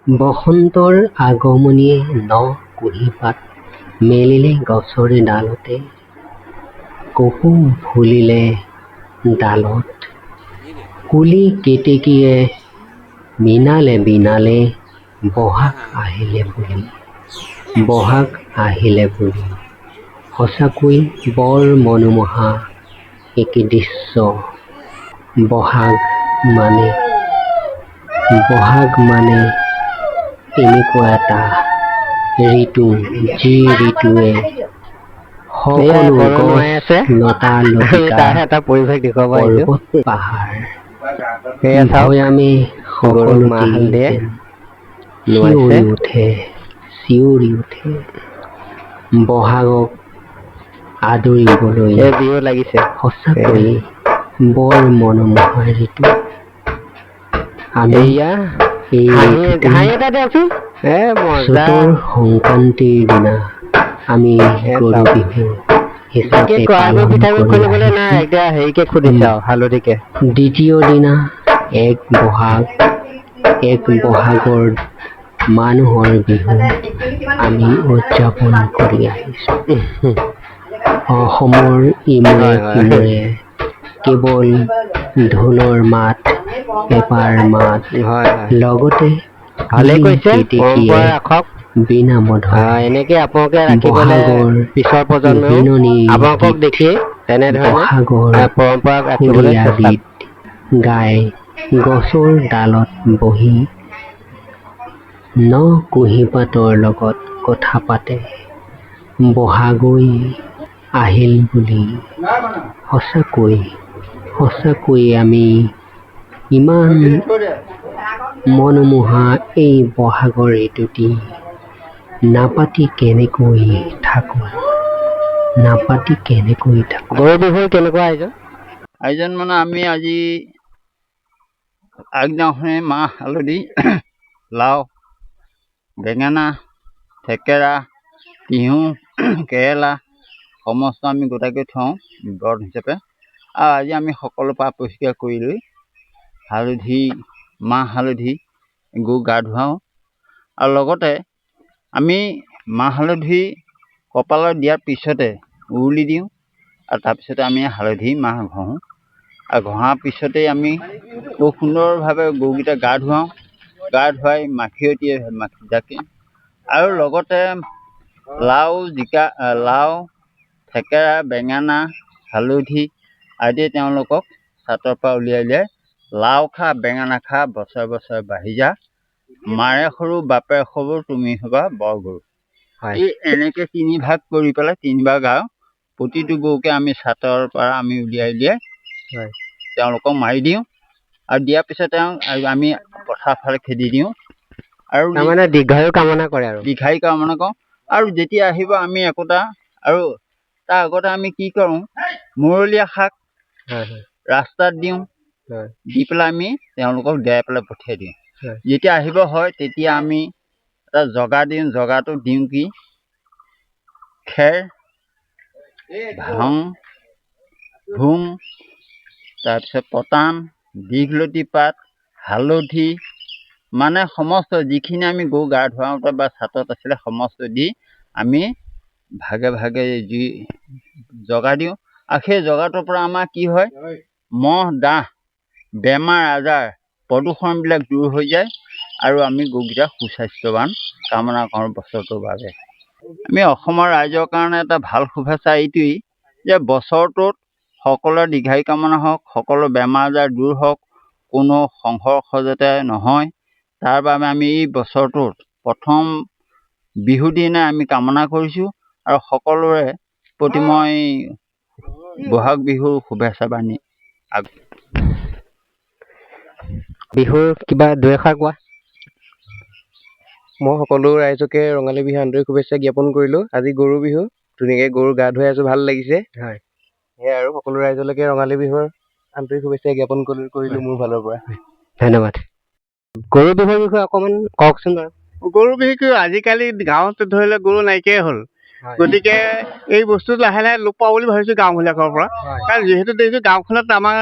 বসন্তৰ আগমনীয়ে ন কুঁহিপাত মেলিলে গছৰে ডালতে, কপৌ ফুলিলে ডালত, কুলি কেতেকীয়ে মিনালে বিনালে, বহাগ আহিলে বুলি, বহাগ আহিলে বুলি। সঁচাকৈ বৰ মনোমোহা একে দৃশ্য। বহাগ মানে এনেকুৱা এটা ঋতু, যি ঋতুৱে সকলো গছ লতা লতিকা, পৰ্বত পাহাৰ ভৈয়ামে সকলোতে চিঞৰি উঠে বহাগক আদৰিবলৈ। সঁচাকৈ বৰ মনোমোহা ঋতু। আমি এই চ'তৰ সংক্ৰান্তিৰ দিনা আমি গৰু বিহু হিচাপে পালন কৰি দ্বিতীয় দিনা এক বহাগৰ মানুহৰ বিহু আমি উদযাপন কৰি আহিছো। অসমৰ ইমূৰে সিমূৰে কেৱল ঢোলৰ মাত, পেঁপাৰ মাত, লগতে বহাগৰ সুৰীয়া গীত গাই গছৰ ডালত বহি ন কুঁহিপাতৰ লগত কথা পাতে বহাগৈ আহিল বুলি। সঁচাকৈ আমি ইমান মনোমোহা এই বহাগৰ ঋতুটি নাপাতি কেনেকৈ থাকো। গৰু বিহুৰ কেনেকুৱা আয়োজন মানে আমি আজি আগদিনাখনে মাহ হালধি লাও বেঙেনা থেকেৰা তিহু কেৰেলা সমস্ত আমি গোটাকৈ থওঁ ব্ৰত হিচাপে। আৰু আজি আমি সকলো পা পৰিষ্কাৰ কৰি লৈ মাহ হালধি গৰু গা ধুৱাওঁ। আৰু লগতে আমি মাহ হালধি কপালত দিয়াৰ পিছতে উৰুলি দিওঁ, আৰু তাৰপিছতে আমি হালধি মাহ ঘঁহোঁ। আৰু ঘঁহাৰ পিছতেই আমি খুব সুন্দৰভাৱে গৰুকেইটা গা ধুৱাই মাখিয়তীয়ে জাকি, আৰু লগতে লাও থেকেৰা বেঙেনা হালধি আদিয়ে তেওঁলোকক চাটৰ পৰা উলিয়াই লাও খা বেঙেনা খা বছৰে বছৰে বাঢ়ি যা, মাৰে সৰু বাপে সৰু তুমি হবা বৰ গৰু। এই এনেকে 3 ভাগ কৰি পেলাই 3 ভাগ গাওঁ। প্ৰতিটো গৰুকে আমি চাটৰ পৰা আমি উলিয়াই তেওঁলোকক মাৰি দিওঁ, আৰু দিয়াৰ পিছত আমি পথাৰ ফালে খেদি দিওঁ, আৰু দীৰ্ঘায়ু কামনা কৰোঁ। আৰু যেতিয়া আহিব আমি একোটা, আৰু তাৰ আগতে আমি কি কৰোঁ, মৰলীয়া শাক ৰাস্তাত দিওঁ, দি পেলাই আমি তেওঁলোকক দেৱাই পেলাই পঠিয়াই দিওঁ। যেতিয়া আহিব হয় তেতিয়া আমি এটা জগা দিওঁ। জগাটো দিওঁ কি খেৰ ভাং ভোং, তাৰপিছত পতান দীঘলতি পাত হালধি, মানে সমস্ত যিখিনি আমি গৰু গা ধুৱাওঁতে বা চাটত আছিলে সমস্ত দি আমি ভাগে ভাগে যি জগা দিওঁ। আৰু সেই জগাটোৰ পৰা আমাৰ কি হয়, মহ দাহ বেমাৰ আজাৰ প্ৰদূষণবিলাক দূৰ হৈ যায়, আৰু আমি গৰুকেইটা সুস্বাস্থ্যৱান কামনা কৰোঁ বছৰটোৰ বাবে। আমি অসমৰ ৰাইজৰ কাৰণে এটা ভাল শুভেচ্ছা এইটোৱেই যে বছৰটোত সকলোৰে দীৰ্ঘায়ু কামনা হওক, সকলো বেমাৰ আজাৰ দূৰ হওক, কোনো সংঘৰ্ষ যাতে নহয়, তাৰ বাবে আমি এই বছৰটোত প্ৰথম বিহু দিনাই আমি কামনা কৰিছোঁ। আৰু সকলোৰে প্ৰতি মই বহাগ বিহুৰ শুভেচ্ছা বাণী বিহুৰ কিবা 2 এষাৰ কোৱা। মই সকলো ৰাইজকে ৰঙালী বিহু আন্তৰিক শুভেচ্ছা জ্ঞাপন কৰিলোঁ। আজি গৰু বিহু, ধুনীয়াকৈ গৰু গা ধুৱাই আছোঁ, ভাল লাগিছে। সেয়াই আৰু সকলো ৰাইজলৈকে ৰঙালী বিহুৰ আন্তৰিক শুভেচ্ছা জ্ঞাপন কৰিলোঁ মোৰ ফালৰ পৰা। ধন্যবাদ। গৰু বিহুৰ বিষয়ে অকণমান কওকচোন বাৰু। গৰু বিহু আজিকালি গাঁৱত ধৰিলে গৰু নাইকিয়াই হ'ল, গতিকে এই বস্তুটো লাহে লাহে লোপ পাব বুলি ভাবিছোঁ গাঁওবিলাকৰ পৰা। কাৰণ যিহেতু দেখিছোঁ গাঁওখনত আমাৰ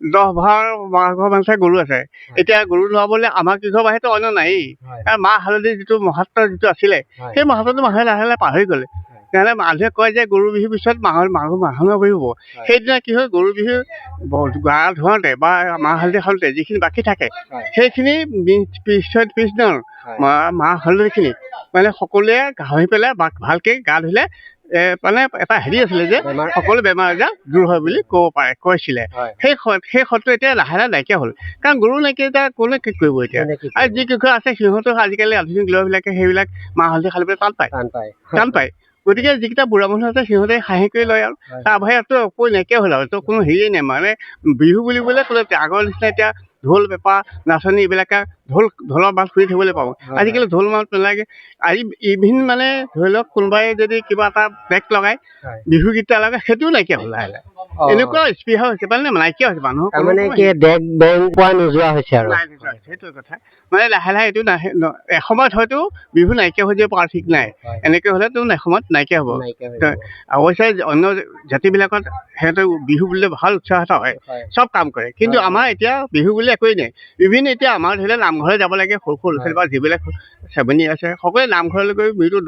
10-12 মান গৰু আছে। এতিয়া গৰু নোৱাবলৈ আমাৰ কৃষক বাহিৰতো অন্য নায়েই। কাৰণ মাহ হালধিৰ যিটো মহত্ব যিটো আছিলে সেই মহত্বটো মানুহে লাহে লাহে পাহৰি গ'লে। তেনেহ'লে মানুহে কয় যে গৰু বিহুৰ পিছত মানুহৰ বিহু হ'ব। সেইদিনা কি হয়, গৰু বিহু গা ধুৱাওঁতে বা মাহ হালধি খাওঁতে যিখিনি বাকী থাকে সেইখিনি পিছদিনাৰ মাহ হালধিখিনি মানে সকলোৱে ঘাঁহি পেলাই ভালকৈ গা ধুলে মানে এটা হেৰি আছিলে যে সকলো বেমাৰ আজাৰ দূৰ হয় বুলি কৈছিলে। সেই সত্য এতিয়া লাহে লাহে নাইকিয়া হ'ল। কাৰণ গৰু নাইকিয়া এতিয়া কোনে কি কৰিব এতিয়া। আৰু যি কৃষক আছে সিহঁতক আজিকালি আধুনিক ল'ৰাবিলাকে সেইবিলাক মাহ হালধি খালে টান পায়। গতিকে যিকেইটা বুঢ়া মানুহ আছে সিহঁতে হাঁহি কৰি লয় আৰু তাৰ বাহিৰতো একো নাইকিয়া হ'ল আৰু তো কোনো হেৰিয়ে নাই। মানে বিহু বুলিবলৈ ক'লে আগৰ নিচিনা এতিয়া ঢোল পেঁপা নাচনী এইবিলাকে ঢোলৰ মাত শুনি থাকিবলৈ পাওঁ। আজিকালি ঢোল মাত নালাগে। ইভিন মানে ধৰি লওক কোনোবাই যদি কিবা এটা বেগ লগায় বিহু গীত লগায় সেইটোও নাইকিয়া হ'ল লাহে লাহে। এনেকুৱা স্পৃহা হৈছে মানে নাইকিয়া হৈছে মানুহৰ সেইটোৱে কথা। মানে লাহে লাহে এইটো এসময়ত হয়তো বিহু নাইকিয়া হৈ যাব পাৰ ঠিক নাই। এনেকৈ হ'লেতো এসময়ত নাইকিয়া হ'ব। অৱশ্যে অন্য জাতিবিলাকত সিহঁতে বিহু বুলিলে ভাল উৎসাহ এটা হয়, চব কাম কৰে। কিন্তু আমাৰ এতিয়া বিহু বুলি একোৱেই নাই। ইভিন এতিয়া আমাৰ ধৰি লওক নামঘৰলৈ যাব লাগে, সৰু সৰু ল'ৰা ছোৱালী বা যিবিলাক চেমনি আছে সকলোৱে নামঘৰলৈ গৈ বিহুটো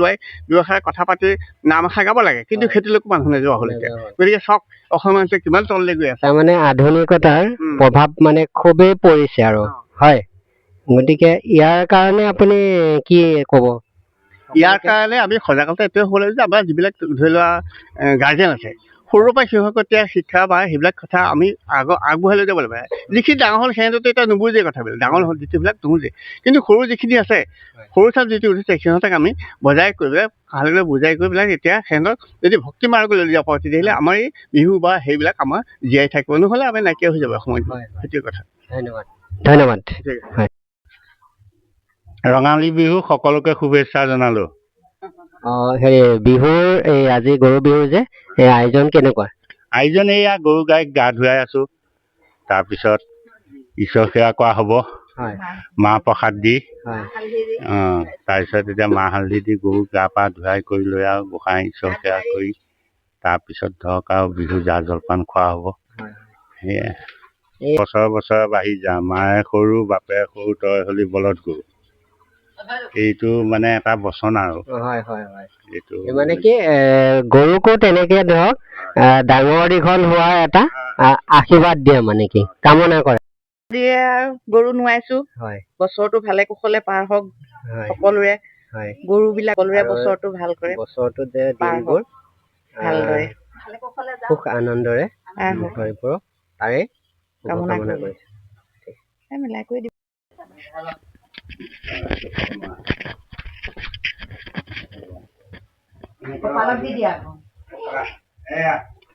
দুআষাৰ কথা পাতি নাম এষাৰ গাব লাগে। কিন্তু সেইটোলৈকো মানুহ নোযোৱা হ'ল এতিয়া। গতিকে চব অসমীয়া মানুহে কিমান তললৈ গৈ আছে। তাৰমানে আধুনিকতাৰ প্ৰভাৱ মানে খুবেই পৰিছে আৰু হয়। গতিকে ইয়াৰ কাৰণে আপুনি কি ক'ব? ইয়াৰ কাৰণে আমি সজাগতা এইটোৱে হ'ব লাগিব যে আমাৰ যিবিলাক ধৰি লোৱা গাৰ্জেন আছে সৰুৰ পৰা সিহঁতক এতিয়া শিক্ষা বা সেইবিলাক কথা আমি আগবঢ়াই লৈ যাব লাগিব। যিখিনি ডাঙৰ হ'ল সিহঁতেতো এতিয়া নুবুজে কথাবিলাক, ডাঙৰ হ'ল যিটোবিলাক নুবুজে। কিন্তু সৰু যিখিনি আছে, সৰু চাপ যিটো উঠিছে সিহঁতক আমি বজাই কৰি পেলাই ভালদৰে বুজাই কৰি পেলাই এতিয়া সিহঁতক যদি ভক্তি মাৰ্গলৈ লৈ যাব পাৰোঁ তেতিয়াহ'লে আমাৰ এই বিহু বা সেইবিলাক আমাৰ জীয়াই থাকিব, নহ'লে আমি নাইকিয়া হৈ যাব সময়ত। সেইটোৱে কথা। ধন্যবাদ। ৰঙালী বিহু সকলোকে শুভেচ্ছা জনালোঁ। হেৰি বিহুৰ এই আজি গৰু বিহু যে এই আয়োজন কেনেকুৱা? আয়োজন এয়া গৰু গাইক গা ধুৱাই আছোঁ। তাৰপিছত ঈশ্বৰ সেৱা কৰা হ'ব মাহ প্ৰসাদ দি। তাৰপিছত এতিয়া মাহ হালধি দি গৰুক গা পা ধুৱাই কৰি লৈ আৰু গোসাঁই ঈশ্বৰ সেৱা কৰি তাৰপিছত ধৰক আৰু বিহু জা জলপান খোৱা হ'ব। সেয়াই বছৰে বাঢ়ি যাওঁ, মায়ে সৰু বাপে সৰু তই হ'লি বলদ গৰু। এইটো মানে এটা বচন আৰু এইটো মানে কি গৰুকো তেনেকে ধৰক ডাঙৰ দীঘল হোৱাৰ এটা আশীৰ্বাদ দিয়ে, মানে কি কামনা কৰে। গৰু নোৱাইছো, বছৰটো ভালে কুশলে পাৰ হওক সকলোৰে। গৰু বিলাক সকলোৰে বছৰটো ভাল কৰে, বছৰটো যে দিনবোৰ ভালদৰে সুখ আনন্দৰে পৰিপূৰক তাৰে কামনা কৰিছে। মিলাই কৰি দিব। কপালত দি দিয়া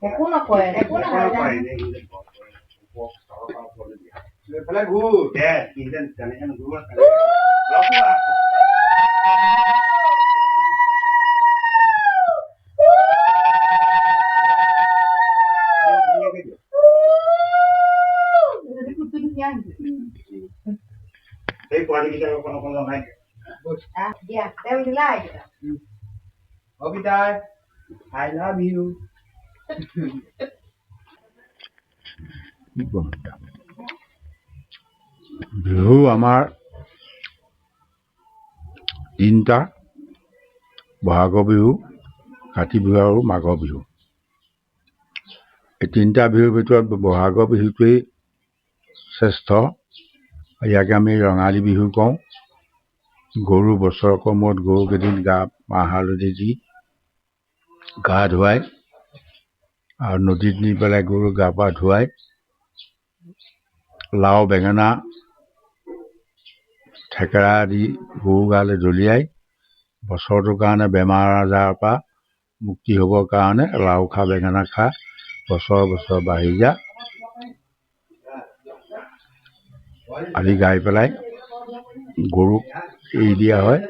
একো নকয়, একো নহয়। I love you. বিহু আমাৰ তিনিটা, বহাগৰ বিহু, কাতি বিহু আৰু মাঘৰ বিহু। এই তিনিটা বিহুৰ ভিতৰত বহাগৰ বিহুটোৱেই শ্ৰেষ্ঠ। ইয়াকে আমি ৰঙালী বিহু কওঁ। গৰু বছৰকৰ মূৰত গৰুকেইদিন মাহ হালধি দি গা ধুৱাই আৰু নদীত নি পেলাই গৰু গা পা ধুৱাই লাও বেঙেনা থেকেৰা দি গৰু গালৈ দলিয়াই বছৰটোৰ কাৰণে বেমাৰ আজাৰৰ পৰা মুক্তি হ'বৰ কাৰণে লাও খা বেঙেনা খা বছৰ বাঢ়ি যা আদি গাই পেলাই গৰুক এৰি দিয়া হয়।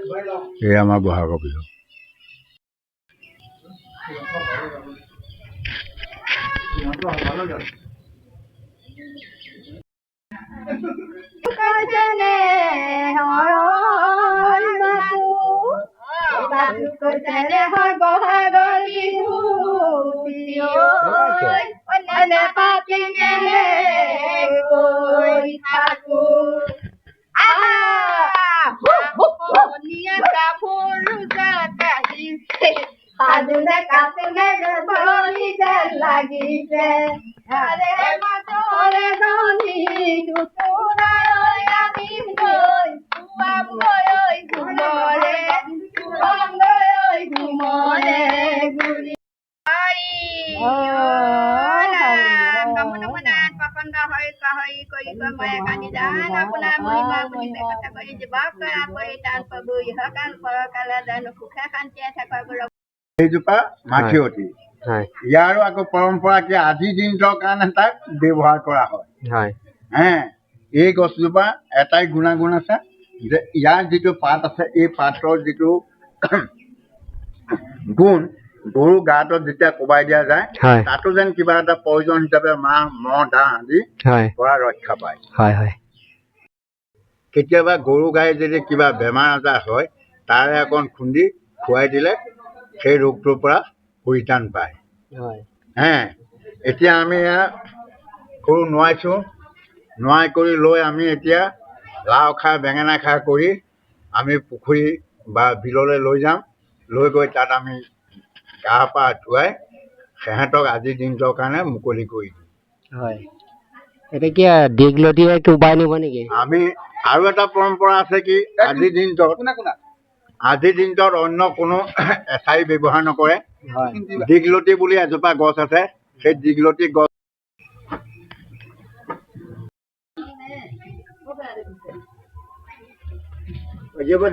এয়া আমাৰ বহাগৰ বিহু। এনে পাতিকে গৈ থাকো সাধুনে কাচুনে বলি যেন লাগিছে আৰে মাজৰে ধনী দুটুৰাই আনিম গৈ খুৱাম গৈ ঘুমৰে ঘুমৰে ঘূৰি এইজোপা মাখিয়তী ইয়াৰো আকৌ পৰম্পৰা কি আজিৰ দিনটোৰ কাৰণে তাক ব্যৱহাৰ কৰা হয় এই গছজোপা এটাই গুণাগুণ আছে যে ইয়াৰ যিটো পাত আছে এই পাতৰ যিটো গুণ গৰু গাটোত যেতিয়া কোবাই দিয়া যায় তাতো যেন কিবা এটা প্ৰয়োজন হিচাপে মাহ মহ দাহ আদি পৰা ৰক্ষা পায় কেতিয়াবা গৰু গাই যদি কিবা বেমাৰ আজাৰ হয় তাৰে অকণ খুন্দি খুৱাই দিলে সেই ৰোগটোৰ পৰা পৰিত্ৰাণ পায় এতিয়া আমি গৰু নোৱাইছোঁ নোৱাই কৰি লৈ আমি এতিয়া লাও খা বেঙেনা খা কৰি আমি পুখুৰী বা বিললৈ লৈ যাম লৈ গৈ তাত আমি গা পা ধুৱাই সিহঁতক আজিৰ দিনটোৰ কাৰণে মুকলি কৰি দিম এতিয়া কি দীঘলতি কোবাই নিব নেকি আমি আৰু এটা পৰম্পৰা আছে কি আজিৰ দিনটোত অন্য কোনো এছাৰি ব্যৱহাৰ নকৰে দীঘলতি বুলি এজোপা গছ আছে সেই দীঘলতি গছ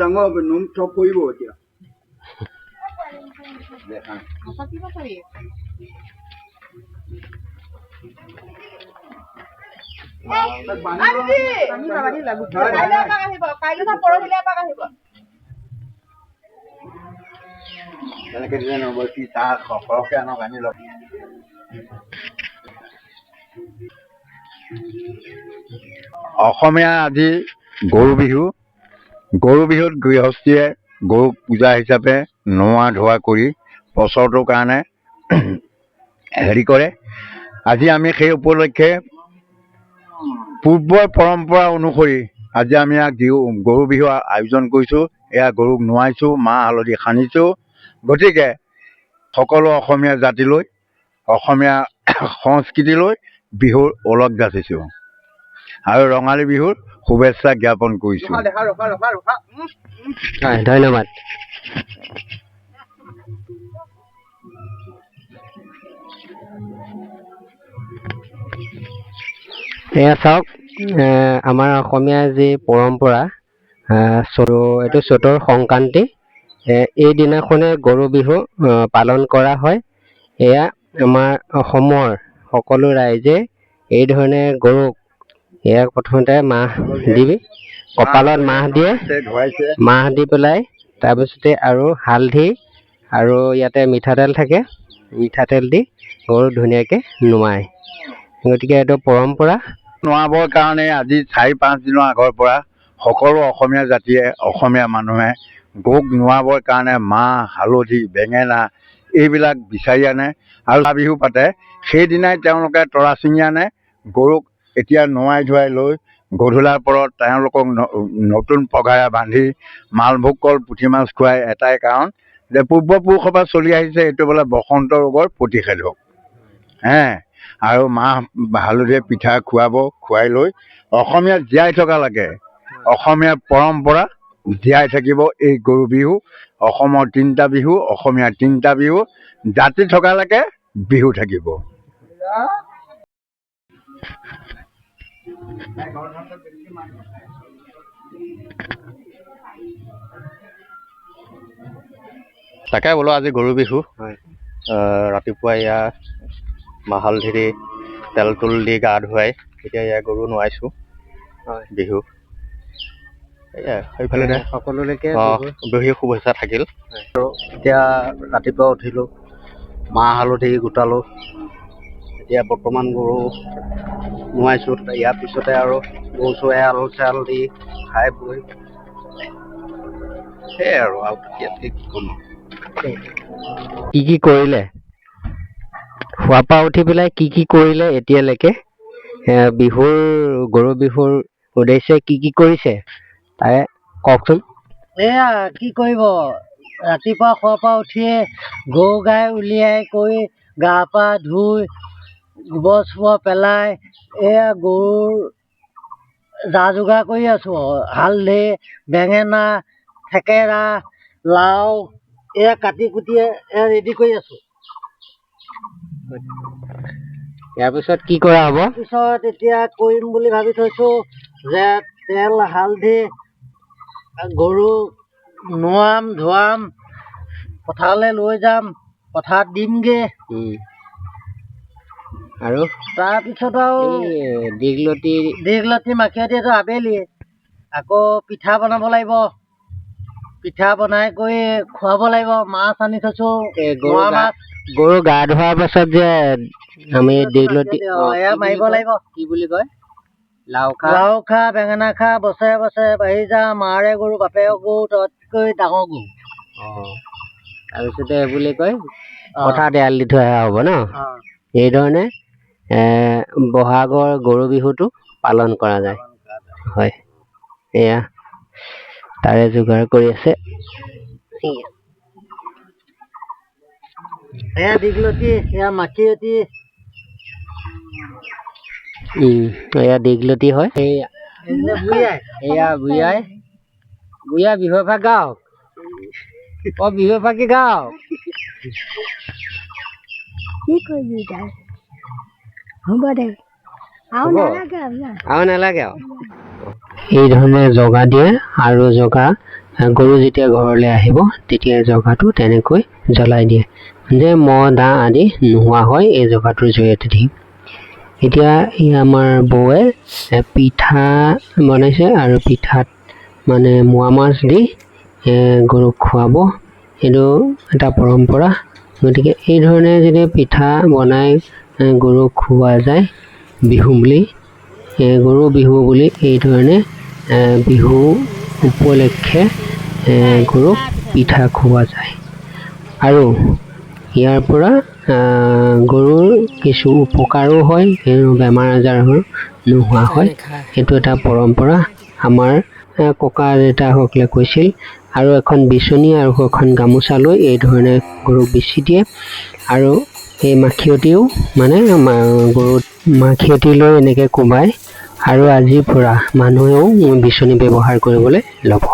ডাঙৰ নোম চব পৰিব এতিয়া তেনেকে দিলে নহ'ব কি তাক সৰহকৈ আনক আনি লওক অসমীয়া আজি গৰু বিহুত গৃহস্থীয়ে গৰুক পূজা হিচাপে নোৱা ধোৱা কৰি বছৰটোৰ কাৰণে হেৰি কৰে আজি আমি সেই উপলক্ষে পূৰ্বৰ পৰম্পৰা অনুসৰি আজি আমি গৰু বিহু আয়োজন কৰিছোঁ এয়া গৰুক নোৱাইছোঁ মাহ হালধি সানিছোঁ গতিকে সকলো অসমীয়া জাতিলৈ অসমীয়া সংস্কৃতিলৈ বিহুৰ ওলগ যাচিছোঁ আৰু ৰঙালী বিহুৰ শুভেচ্ছা জ্ঞাপন কৰিছোঁ ধন্যবাদ এয়া চাওক আমাৰ অসমীয়া যি পৰম্পৰা এইটো চ'তৰ সংক্ৰান্তি এই দিনাখনে গৰু বিহু পালন কৰা হয় এয়া আমাৰ অসমৰ সকলো ৰাইজে এই ধৰণে গৰুক ইয়াক প্ৰথমতে মাহ দি কপালত মাহ দিয়ে মাহ দি পেলাই তাৰপিছতে আৰু হালধি আৰু ইয়াতে মিঠাতেল থাকে মিঠাতেল দি গৰু ধুনীয়াকৈ নোৱায় গতিকে এইটো পৰম্পৰা নোৱাবৰ কাৰণে আজি 4-5 দিনৰ আগৰ পৰা সকলো অসমীয়া জাতিয়ে অসমীয়া মানুহে গৰুক নোৱাবৰ কাৰণে মাহ হালধি বেঙেনা এইবিলাক বিচাৰি আনে আৰু বিহু পাতে সেইদিনাই তেওঁলোকে তৰা ছিঙি আনে গৰুক এতিয়া নোৱাই ধুৱাই লৈ গধূলাৰ পৰত তেওঁলোকক নতুন পঘাৰে বান্ধি মালভোগ কল পুঠি মাছ খুৱাই এটাই কাৰণ যে পূৰ্বপুৰুষৰ পৰা চলি আহিছে এইটো বোলে বসন্ত ৰোগৰ প্ৰতিষেধক আৰু মাহ হালধিৰে পিঠা খুৱাই লৈ অসমীয়া জীয়াই থকা লাগে অসমীয়া পৰম্পৰা জীয়াই থাকিব এই গৰু বিহু অসমৰ 3টা বিহু অসমীয়াৰ 3টা বিহু জাতি থকালৈকে বিহু থাকিব তাকে বোলো আজি গৰু বিহু ৰাতিপুৱা এয়া মাহ হালধিৰে তেল তুল দি গা ধুৱাই এতিয়া এয়া গৰু নোৱাইছোঁ বিহু এয়া সেইফালে সকলোলৈকে বিহু শুভেচ্ছা থাকিল আৰু এতিয়া ৰাতিপুৱা উঠিলোঁ মাহ হালধি গোটালোঁ এতিয়া বৰ্তমান গৰু নোৱাইছোঁ ইয়াৰ পিছতে আৰু গৰু চৰুৱে আল চাল দি খাই বৈ সেয়াই আৰু কি ক'ম কি কৰিলে শুৱাৰ পৰা উঠি পেলাই কি কৰিলে এতিয়ালৈকে, বিহুৰ গৰু বিহুৰ উদ্দেশ্যে কি কৰিছে তাৰে কওকচোন। এয়া কি কৰিব, ৰাতিপুৱা শুৱাৰ পৰা উঠিয়ে গৰু গাই উলিয়াই কৰি গা পা ধুই গোবৰ চোবৰ পেলাই এয়া গৰুৰ যা যোগাৰ কৰি আছোঁ। হালধি, বেঙেনা, থেকেৰা, লাও এয়া কাটি কুটি এয়া ৰেডি কৰি আছোঁ। ইয়াৰ পিছত কি কৰা হ'ব? পিছত এতিয়া কৰিম বুলি ভাবি থৈছোঁ যে তেল হালধি গৰু নোৱাম ধোৱাম, পথাৰলৈ লৈ যাম, পথাৰত দিমগৈ। আৰু তাৰপিছত আৰু দীঘলতি মাখিয়তিটো আবেলি আকৌ পিঠা বনাব লাগিব। পিঠা বনাই কৰি খুৱাব লাগিব। মাছ আনি থৈছোঁ, মাছ। গৰু গা ধোৱাৰ পাছত যে আমি দীঘলতি এয়া মাৰিব লাগিব। কি বুলি কয়? লাও খা বেঙেনা খা বছৰে বছৰে বাঢ়ি যা, মাৰে গৰু বাপেৰ গৰু ততকৈ ডাঙৰ গৰু। তাৰপিছতে বুলি কয় পথাৰত এৰাল দি থৈ অহা হ'ব ন। এইধৰণে বহাগৰ গৰু বিহুটো পালন কৰা যায়। হয়, এয়া তাৰে যোগাৰ কৰি আছে। এয়া দীঘলতি, এয়া মাখিয়তি। এয়া দীঘলতি হয়। এয়া বুঢ়াই বিহু এভাগ গাওক। বিহু এভাগি গাওক। কি কৰিবি তাই? হ'ব দে, আৰু নালাগে আৰু। এই ধৰণে জগা দিয়ে আৰু জগা গৰু যেতিয়া ঘৰলৈ আহিব তেতিয়া জগাটো তেনেকৈ জ্বলাই দিয়ে যে মহ দাহ আদি নোহোৱা হয় এই জগাটোৰ জৰিয়তে দি। এতিয়া আমাৰ বৌৱে পিঠা বনাইছে আৰু পিঠাত মানে মোৱা মাছ দি গৰুক খুৱাব। এইটো এটা পৰম্পৰা। গতিকে এই ধৰণে যদি পিঠা বনাই গৰুক খুওৱা যায় বিহু বুলি, গৰু বিহু বুলি এই ধৰণে বিহু উপলক্ষে গৰুক পিঠা খুওৱা যায়। আৰু ইয়াৰ পৰা গৰুৰ কিছু উপকাৰো হয়, বেমাৰ আজাৰ নোহোৱা হয়। এইটো এটা পৰম্পৰা আমাৰ ককা দেউতাসকলে কৈছিল। আৰু এখন বিচনী আৰু এখন গামোচা লৈ এই ধৰণে গৰুক বিচি দিয়ে। আৰু এই মাখিয়তিও মানে গৰুত মাখিয়তি লৈ এনেকৈ কোবাই। আৰু আজিৰ পৰা মানুহেও বিচনী ব্যৱহাৰ কৰিবলৈ ল'ব।